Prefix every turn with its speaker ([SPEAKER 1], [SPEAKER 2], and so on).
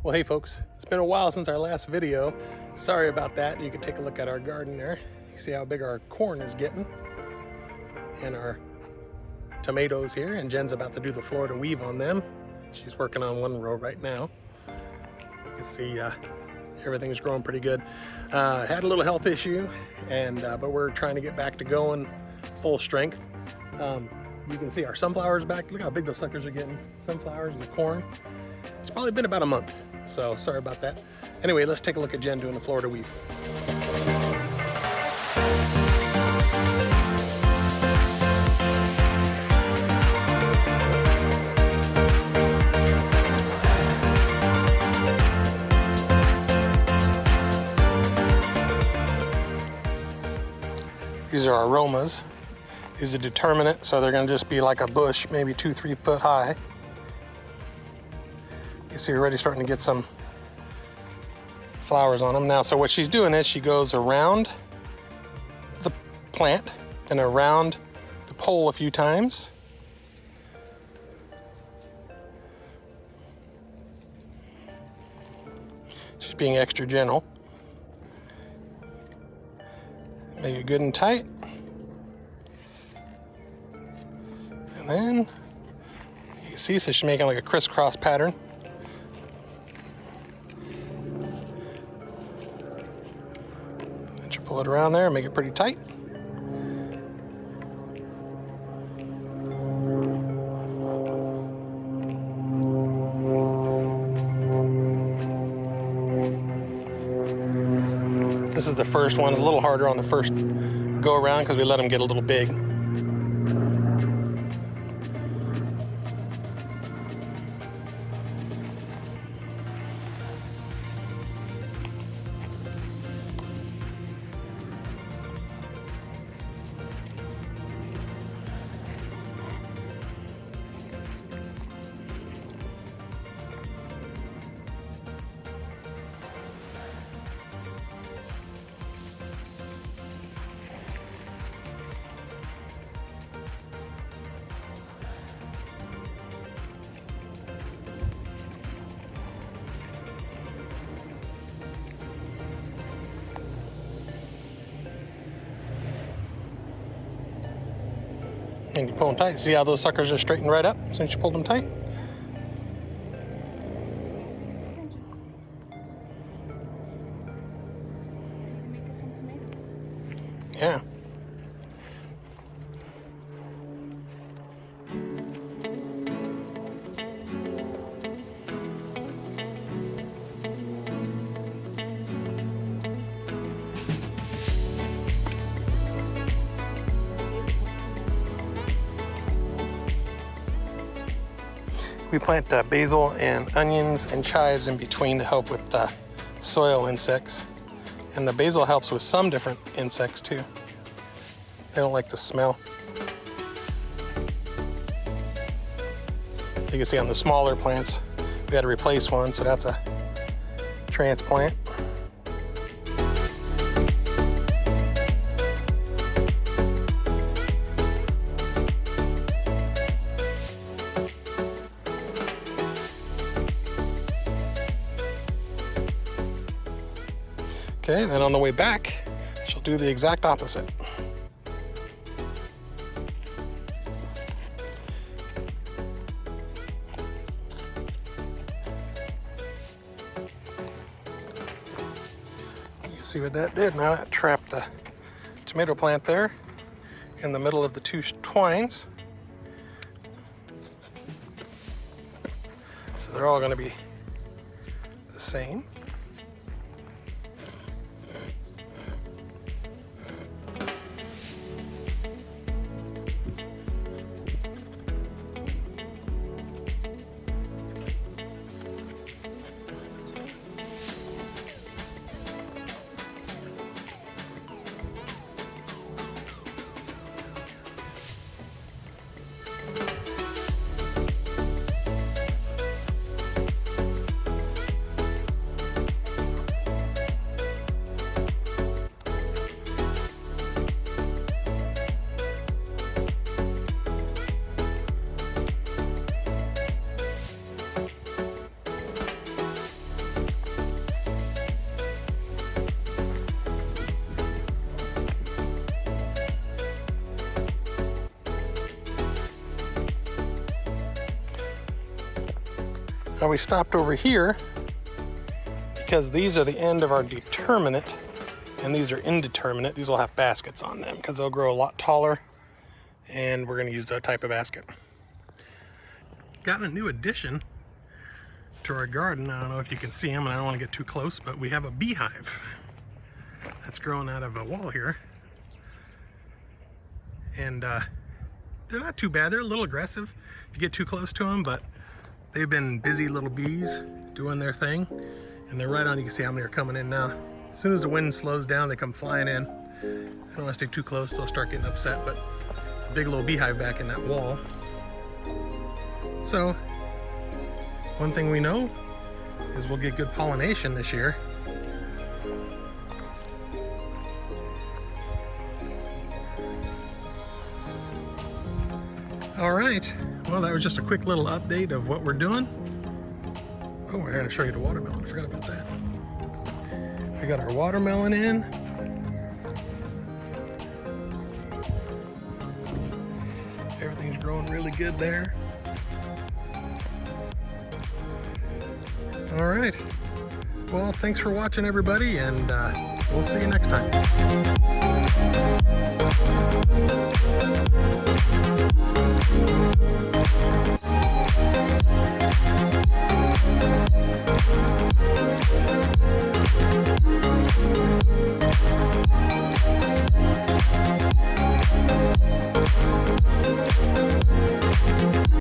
[SPEAKER 1] Well, hey folks, it's been a while since our last video. Sorry about that. You can take a look at our garden there. You see how big our corn is getting and our tomatoes here, and Jen's about to do the Florida weave on them. She's working on one row right now. You can see everything's growing pretty good. Had a little health issue, and but we're trying to get back to going full strength. You can see our sunflowers back. Look how big those suckers are getting. Sunflowers and the corn. It's probably been about a month, so sorry about that. Anyway, let's take a look at Jen doing the Florida weave. These are aromas. These are determinate, so they're gonna just be like a bush, maybe 2-3 foot high. You see, we're already starting to get some flowers on them now. So what she's doing is she goes around the plant and around the pole a few times. She's being extra gentle. Make it good and tight. And then you can see, so she's making like a crisscross pattern. And she'll pull it around there and make it pretty tight. This is the first one. It's a little harder on the first go around because we let them get a little big. And you pull them tight. See how those suckers are straightened right up since you pulled them tight? Yeah. We plant basil and onions and chives in between to help with soil insects. And the basil helps with some different insects too. They don't like the smell. You can see on the smaller plants, we had to replace one, so that's a transplant. Okay, then on the way back, she'll do the exact opposite. You see what that did? Now it trapped the tomato plant there in the middle of the two twines. So they're all going to be the same. Now we stopped over here because these are the end of our determinate and these are indeterminate. These will have baskets on them because they'll grow a lot taller, and we're going to use that type of basket. Got a new addition to our garden. I don't know if you can see them, and I don't want to get too close, but we have a beehive that's growing out of a wall here. And they're not too bad. They're a little aggressive if you get too close to them, but they've been busy little bees doing their thing. And they're right on. You can see how many are coming in now. As soon as the wind slows down, they come flying in. I don't want to stay too close, they'll start getting upset, but a big little beehive back in that wall. So, one thing we know is we'll get good pollination this year. All right, well, that was just a quick little update of what we're doing. Oh, we're going to show you the watermelon. I forgot about that. We got our watermelon in. Everything's growing really good there. All right. Well, thanks for watching, everybody, and we'll see you next time.